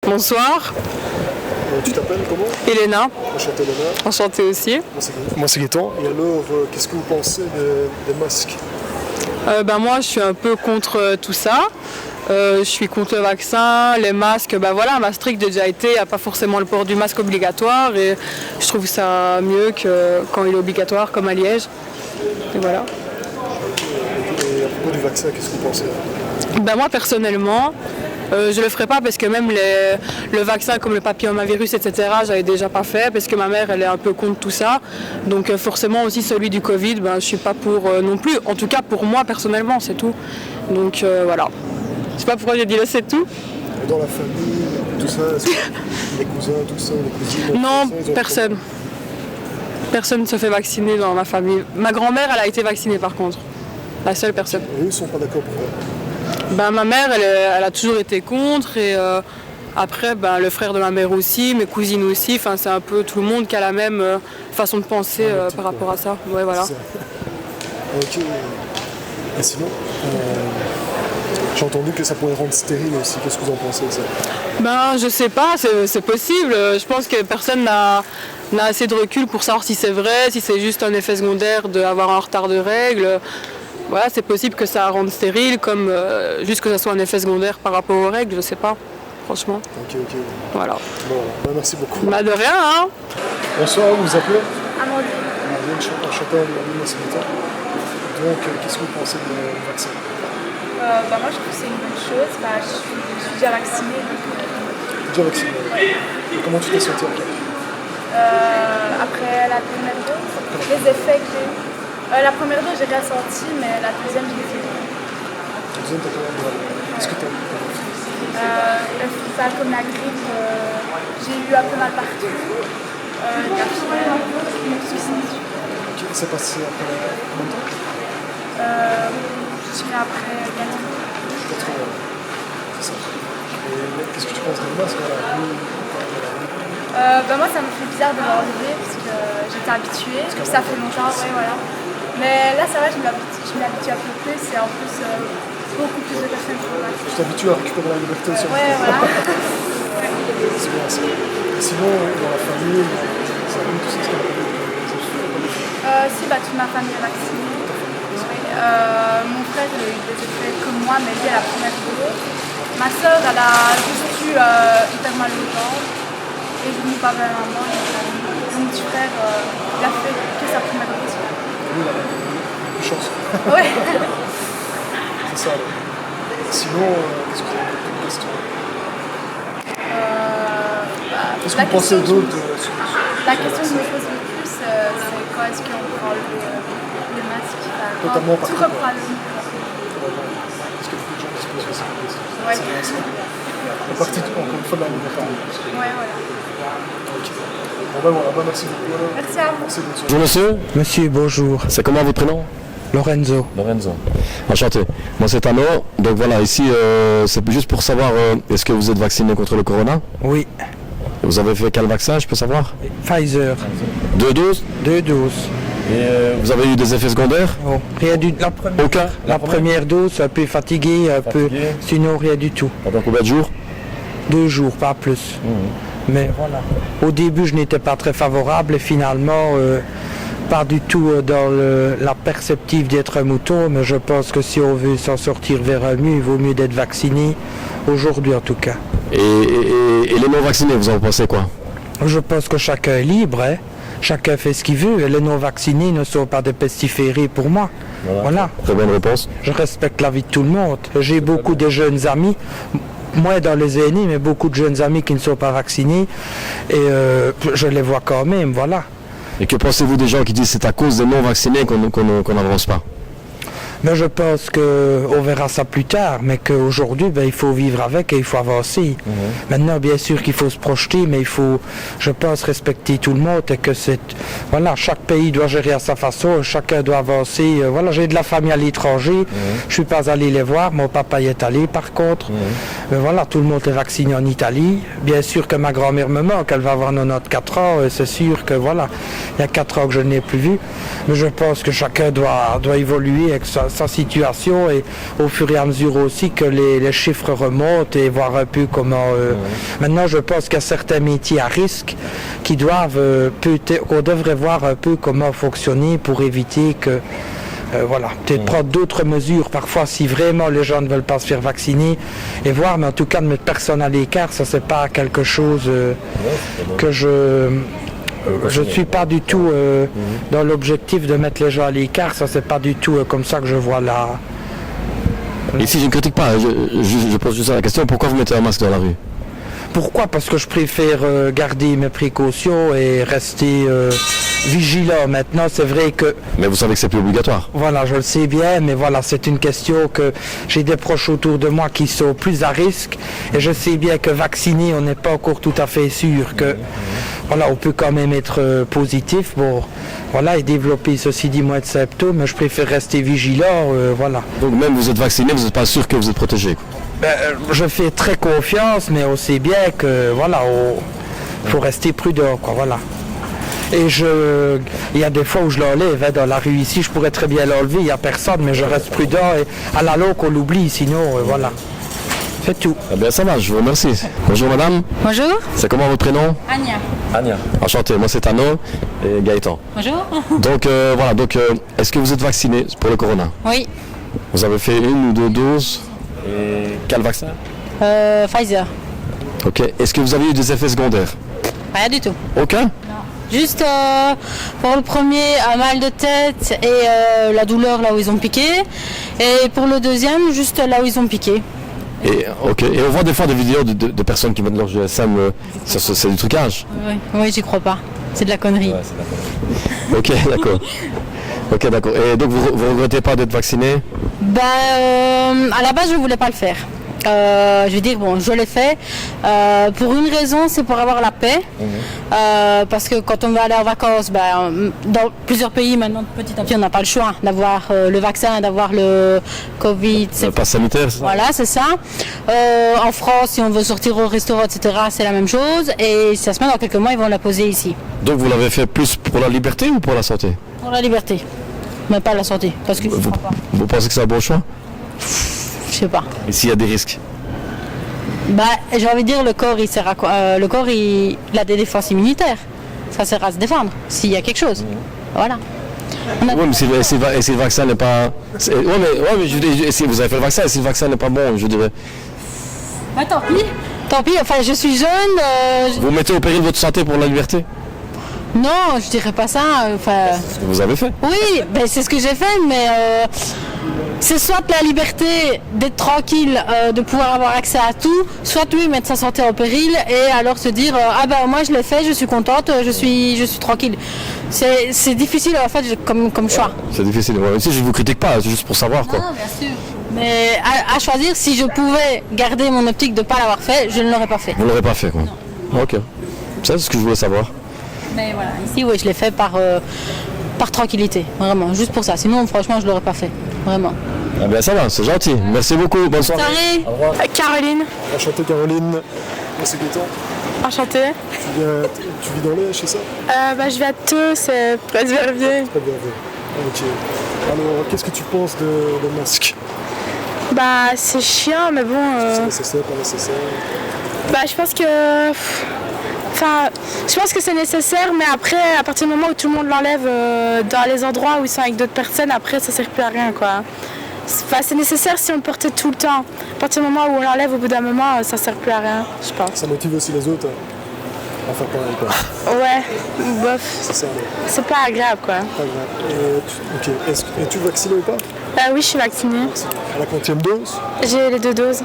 Bonsoir. Tu t'appelles comment? Elena. Enchantée Elena. Enchantée aussi. Moi c'est Gaëtan. Et alors, qu'est-ce que vous pensez des masques? Moi je suis un peu contre tout ça. Je suis contre le vaccin, les masques. À Maastricht j'ai déjà été, il n'y a pas forcément le port du masque obligatoire et je trouve ça mieux que quand il est obligatoire comme à Liège. Et voilà. Et à propos du vaccin, qu'est-ce que vous pensez? Moi personnellement, je le ferai pas parce que même le vaccin comme le papillomavirus, etc., j'avais déjà pas fait parce que ma mère elle est un peu contre tout ça. Donc forcément aussi celui du Covid, je suis pas pour non plus. En tout cas pour moi personnellement, c'est tout. Donc voilà. Je sais pas pourquoi j'ai dit là, c'est tout. Et dans la famille, tout ça, les cousins, tout ça, les cousines? Non, personne. Personne ne se fait vacciner dans ma famille. Ma grand-mère, elle a été vaccinée par contre. La seule personne. Et eux, ils sont pas d'accord pour ça? Ma mère, elle a toujours été contre et après, le frère de ma mère aussi, mes cousines aussi. Enfin, c'est un peu tout le monde qui a la même façon de penser par rapport à ça. Ouais, voilà. Ok. Et sinon, j'ai entendu que ça pourrait rendre stérile aussi. Qu'est-ce que vous en pensez de ça? Je sais pas, c'est possible. Je pense que personne n'a assez de recul pour savoir si c'est vrai, si c'est juste un effet secondaire d'avoir un retard de règles. Voilà, c'est possible que ça rende stérile, comme juste que ça soit un effet secondaire par rapport aux règles, je sais pas, franchement. Ok. Voilà. Bon, merci beaucoup. De rien, hein. Bonsoir, vous vous appelez? Amandine. Enchantée Amandine, ce matin. Donc, qu'est-ce que vous pensez du vaccin? Moi, je trouve que c'est une bonne chose. Je suis déjà vaccinée. Déjà vacciné? Et comment tu t'es senti après? Après la première dose, les effets que j'ai eu. La première dose, j'ai rien senti, mais la deuxième, je l'ai fait. La deuxième, t'as quand même mal. Qu'est-ce que t'as Ça, comme la grippe, j'ai eu un peu mal partout. La fièvre, tout ça. C'est passé après combien de temps? Je dirais après 4 ans. 4 ans, c'est ça. Et qu'est-ce que tu penses des masques à la rue? Moi, ça me fait bizarre de l'enlever parce que j'étais habituée, ça fait longtemps, ouais, voilà. Mais là, ça va, je m'habitue un peu plus et en plus, beaucoup plus de personnes font le vaccin. Tu t'habitues à récupérer la liberté aussi. Ouais, voilà. C'est bien ça. Et sinon, dans la famille, ça arrive tout ça, c'est toute ma famille est vaccinée. Mon frère, il a eu des effets comme moi, mais lui, à la première dose. Ma soeur, elle a juste eu hyper mal au ventre. Et je n'ai pas mal à maman. Mon petit frère, il a fait que sa première dose. Oui, il a eu chance. Ouais. C'est ça. Sinon, qu'est-ce que vous avez comme question? Qu'est-ce que vous pensez d'autre? La question que je me pose le plus, c'est quand est-ce qu'on peut enlever les masques? Totalement tout partout. reprend le micro. Parce qu'il y a beaucoup de gens qui se posent cette question. Ouais. C'est la partie, encore une fois, de la liberté. Ouais, voilà. Ok. Voilà, merci beaucoup. Merci à vous. Merci, bonne soirée. Bonjour monsieur. Monsieur, bonjour. C'est comment votre prénom? Lorenzo. Lorenzo. Enchanté. Moi c'est Tano. Donc voilà, ici c'est juste pour savoir est-ce que vous êtes vacciné contre le corona? Oui. Vous avez fait quel vaccin, je peux savoir? Pfizer. 2 doses? 2 doses. Et vous avez eu des effets secondaires? Oh, rien du tout. Aucun? La première dose, un peu fatigué, peu. Sinon, rien du tout. Pendant combien de jours? 2 jours, pas plus. Mais voilà. Au début, je n'étais pas très favorable et finalement, pas du tout dans la perspective d'être un mouton. Mais je pense que si on veut s'en sortir vers un mieux, il vaut mieux d'être vacciné. Aujourd'hui, en tout cas. Et les non-vaccinés, vous en pensez quoi? Je pense que chacun est libre, hein. Chacun fait ce qu'il veut et les non-vaccinés ne sont pas des pestiférés pour moi. Voilà. Très bonne réponse. Je respecte la vie de tout le monde. J'ai beaucoup de jeunes amis, moins dans les aînés, mais beaucoup de jeunes amis qui ne sont pas vaccinés et je les vois quand même, voilà. Et que pensez-vous des gens qui disent que c'est à cause des non-vaccinés qu'on n'avance pas? Mais je pense qu'on verra ça plus tard, mais qu'aujourd'hui, il faut vivre avec et il faut avancer. Maintenant, bien sûr qu'il faut se projeter, mais il faut, je pense, respecter tout le monde et que voilà, chaque pays doit gérer à sa façon, chacun doit avancer. Voilà, j'ai de la famille à l'étranger, je suis pas allé les voir, mon papa y est allé par contre. Mais voilà, tout le monde est vacciné en Italie. Bien sûr que ma grand-mère me manque, elle va avoir 94 ans, et c'est sûr que voilà, il y a 4 ans que je ne l'ai plus vue. Mais je pense que chacun doit évoluer et que ça sa situation et au fur et à mesure aussi que les chiffres remontent et voir un peu comment... Maintenant, je pense qu'il y a certains métiers à risque qui doivent, qu'on devrait voir un peu comment fonctionner pour éviter que... voilà, peut-être prendre d'autres mesures parfois si vraiment les gens ne veulent pas se faire vacciner et voir, mais en tout cas de mettre personne à l'écart, ça c'est pas quelque chose que je suis pas du tout dans l'objectif de mettre les gens à l'écart, ça c'est pas du tout comme ça que je vois là. Ici je ne critique pas, je pose juste la question, pourquoi vous mettez un masque dans la rue? Pourquoi? Parce que je préfère garder mes précautions et rester vigilant. Maintenant, c'est vrai que... Mais vous savez que c'est plus obligatoire. Voilà, je le sais bien, mais voilà, c'est une question que j'ai des proches autour de moi qui sont plus à risque. Et je sais bien que vacciner, on n'est pas encore tout à fait sûr que... Voilà, on peut quand même être positif, bon, voilà, et développer ceci dit moins de symptômes, mais je préfère rester vigilant, voilà. Donc même vous êtes vacciné, vous n'êtes pas sûr que vous êtes protégé, quoi. Je fais très confiance, mais on sait bien que voilà, faut rester prudent, quoi, voilà. Et il y a des fois où je l'enlève dans la rue ici, je pourrais très bien l'enlever, il n'y a personne, mais je reste prudent et à la longue on l'oublie, sinon voilà. C'est tout. Eh bien ça va, je vous remercie. Bonjour madame. Bonjour. C'est comment votre prénom? Anya. Anya. Enchanté, moi c'est Tano et Gaëtan. Bonjour. Donc voilà, est-ce que vous êtes vacciné pour le corona? Oui. Vous avez fait 1 ou 2 doses? Et quel vaccin? Pfizer. Ok. Est-ce que vous avez eu des effets secondaires? Rien du tout. Aucun? Non. Juste pour le premier, un mal de tête et la douleur là où ils ont piqué. Et pour le deuxième, juste là où ils ont piqué. Et, ok. Et on voit des fois des vidéos de personnes qui mettent leur GSM, c'est du trucage? Oui, j'y crois pas. C'est de la connerie. Ouais, c'est de la connerie. Ok, d'accord. Ok, d'accord. Et donc vous regrettez pas d'être vacciné? À la base, je voulais pas le faire. Je veux dire, bon, je l'ai fait. Pour une raison, c'est pour avoir la paix. Parce que quand on va aller en vacances, dans plusieurs pays maintenant, petit à petit, on n'a pas le choix d'avoir le vaccin, d'avoir le Covid. Le pass sanitaire, c'est ça? Voilà, c'est ça. En France, si on veut sortir au restaurant, etc., c'est la même chose. Et ça se met dans quelques mois, ils vont la poser ici. Donc vous l'avez fait plus pour la liberté ou pour la santé? Pour la liberté, mais pas la santé. Parce que vous pensez que c'est un bon choix? je sais pas. Et s'il y a des risques? J'ai envie de dire, le corps, il sert à quoi? Le corps, il a des défenses immunitaires. Ça sert à se défendre, s'il y a quelque chose. Voilà. Oui, mais si le vaccin n'est pas... Oui, mais je dis, si vous avez fait le vaccin, si le vaccin n'est pas bon, je dirais... Tant pis. Tant pis, enfin, je suis jeune. Vous mettez au péril votre santé pour la liberté? Non, je dirais pas ça. C'est ce que vous avez fait? Oui, c'est ce que j'ai fait, mais... c'est soit la liberté d'être tranquille, de pouvoir avoir accès à tout, soit oui, mettre sa santé en péril et alors se dire moi je l'ai fait, je suis contente, je suis tranquille. C'est difficile en fait comme choix. C'est difficile, ouais. Ici je ne vous critique pas, c'est juste pour savoir quoi. Non, bien sûr. Mais à choisir, si je pouvais garder mon optique de ne pas l'avoir fait, je ne l'aurais pas fait. Vous ne l'aurez pas fait quoi? Non. Ok. C'est ce que je voulais savoir. Mais voilà, ici oui, je l'ai fait par tranquillité, vraiment, juste pour ça. Sinon franchement je ne l'aurais pas fait, vraiment. Ah ben ça va, c'est gentil. Merci beaucoup, bonne soirée. Au revoir. Caroline. Enchanté Caroline. Moi c'est Gaëtan. Enchantée. Tu vis dans l'Est, c'est ça? Je vais à Theux, c'est près de Verviers. Très bien. Ok. Alors, qu'est-ce que tu penses de masque? C'est chiant, mais bon... C'est nécessaire, pas nécessaire? Je pense que... je pense que c'est nécessaire, mais après, à partir du moment où tout le monde l'enlève dans les endroits où ils sont avec d'autres personnes, après, ça sert plus à rien, quoi. C'est nécessaire si on le portait tout le temps. À partir du moment où on l'enlève, au bout d'un moment, ça sert plus à rien, je pense. Ça motive aussi les autres à faire pareil, quoi. Ouais, bof. C'est ça, ouais. C'est pas agréable, quoi. Pas grave. Es-tu vacciné ou pas? Oui, je suis vaccinée. À la quantième dose? J'ai les 2 doses.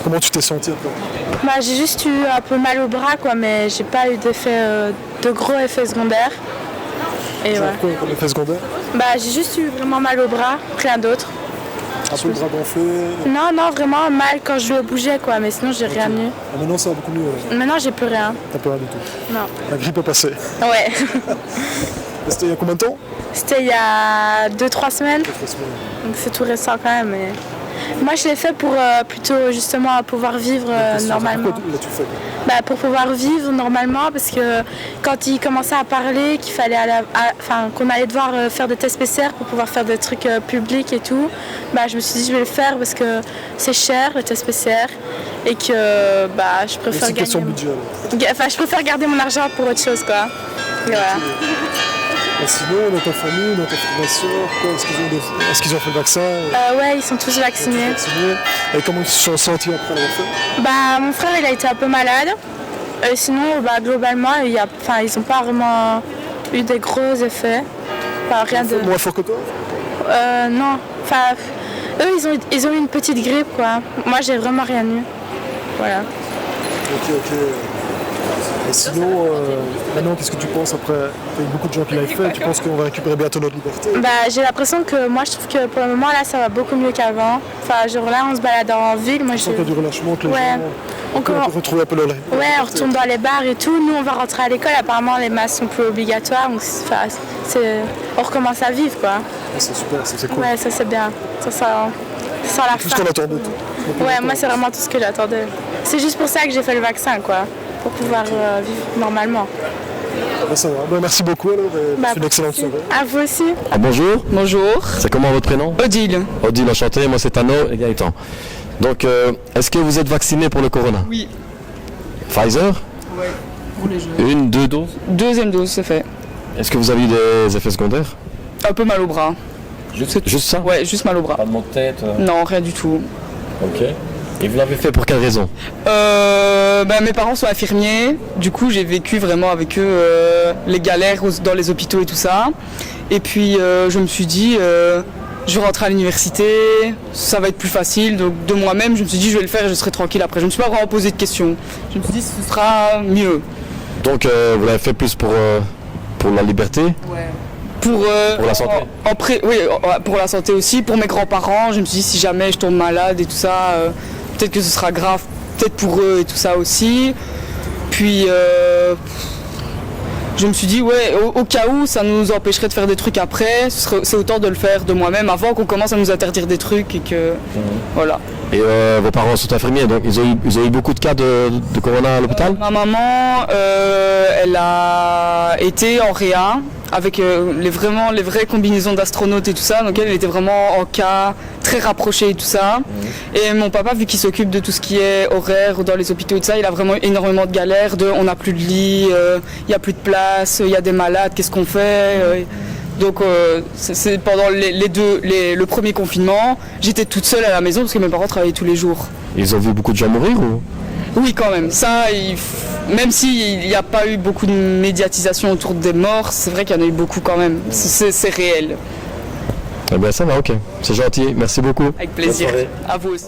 Comment tu t'es sentie après? J'ai juste eu un peu mal au bras, quoi, mais j'ai pas eu de gros effets secondaires. Et ouais. Quoi comme effet secondaire? J'ai juste eu vraiment mal au bras, rien d'autre. Un peu le bras gonflé? Non, vraiment mal quand je bougeais, quoi, mais sinon j'ai rien eu. Ah, maintenant ça va beaucoup mieux. Ouais. Maintenant j'ai plus rien. T'as plus rien du tout? Non. La grippe est passée? Ouais. C'était il y a combien de temps? C'était il y a 2-3 semaines. 2-3 semaines. Donc c'est tout récent quand même. Mais... Moi, je l'ai fait pour plutôt justement pouvoir vivre normalement. Pourquoi l'as-tu fait? Pour pouvoir vivre normalement, parce que quand il commençait à parler qu'il fallait qu'on allait devoir faire des tests PCR pour pouvoir faire des trucs publics et tout, je me suis dit je vais le faire parce que c'est cher le test PCR et que je préfère je préfère garder mon argent pour autre chose quoi. Et voilà. Et sinon, dans ta famille, dans tes frères et sœurs, est-ce qu'ils ont fait le vaccin? Ouais, ils sont tous vaccinés. Et comment ils se sont sentis après l'avoir fait? Mon frère, il a été un peu malade. Sinon, globalement, ils n'ont pas vraiment eu des gros effets. Rien de... Moins fort que toi? Non. Eux, ils ont eu une petite grippe, quoi. Moi, j'ai vraiment rien eu. Voilà. Ok. Et sinon, maintenant, qu'est-ce que tu penses après? Il y a eu beaucoup de gens qui l'avaient fait. Tu penses qu'on va récupérer bientôt notre liberté? J'ai l'impression que moi, je trouve que pour le moment, là, ça va beaucoup mieux qu'avant. Là, on se balade en ville. Moi, je sens qu'il y a du relâchement, que les gens... On peut retrouver un peu le... Ouais, on retourne dans les bars et tout. Nous, on va rentrer à l'école. Apparemment, les masques sont plus obligatoires. Donc, on recommence à vivre, quoi. C'est super, c'est cool. Ouais, ça, c'est bien. Ça la tout ce qu'on attendait. Ouais, moi, c'est vraiment tout ce que j'attendais. C'est juste pour ça que j'ai fait le vaccin, quoi. Pour pouvoir vivre normalement. Ça va. Merci beaucoup alors. C'est une excellente soirée. À vous aussi. Bonjour. Bonjour. C'est comment votre prénom? Odile. Odile, enchanté. Moi, c'est Tano et Gaëtan. Donc, est-ce que vous êtes vacciné pour le corona? Oui. Pfizer? Oui, pour les jeunes. 1, 2 doses? Deuxième dose, c'est fait. Est-ce que vous avez eu des effets secondaires? Un peu mal au bras. Juste ça? Ouais, juste mal au bras. Pas de maux de tête? Non, rien du tout. Ok. Et vous l'avez fait pour quelle raison? Mes parents sont infirmiers, du coup j'ai vécu vraiment avec eux les galères dans les hôpitaux et tout ça. Et puis je me suis dit, je vais rentrer à l'université, ça va être plus facile. Donc de moi-même, je me suis dit, je vais le faire et je serai tranquille après. Je ne me suis pas vraiment posé de questions. Je me suis dit, ce sera mieux. Donc vous l'avez fait plus pour la liberté? Ouais. Pour la santé? Oui, pour la santé aussi. Pour mes grands-parents, je me suis dit, si jamais je tombe malade et tout ça, peut-être que ce sera grave, peut-être pour eux et tout ça aussi. Puis je me suis dit, ouais, au cas où ça nous empêcherait de faire des trucs après, c'est autant de le faire de moi-même avant qu'on commence à nous interdire des trucs et que voilà. Et vos parents sont infirmiers, donc ils ont eu beaucoup de cas de corona à l'hôpital? Ma maman, elle a été en réa avec les vraies combinaisons d'astronautes et tout ça, donc elle était vraiment en cas très rapproché et tout ça. Et mon papa, vu qu'il s'occupe de tout ce qui est horaire dans les hôpitaux et tout ça, il a vraiment énormément de galères, on n'a plus de lit, il n'y a plus de place, il y a des malades, qu'est-ce qu'on fait Donc c'est pendant le premier confinement, j'étais toute seule à la maison parce que mes parents travaillaient tous les jours. Ils ont vu beaucoup de gens mourir ou? Oui, quand même. Ça, même s'il n'y a pas eu beaucoup de médiatisation autour des morts, c'est vrai qu'il y en a eu beaucoup quand même. C'est réel. Eh bien ça va, ok. C'est gentil. Merci beaucoup. Avec plaisir. À vous aussi.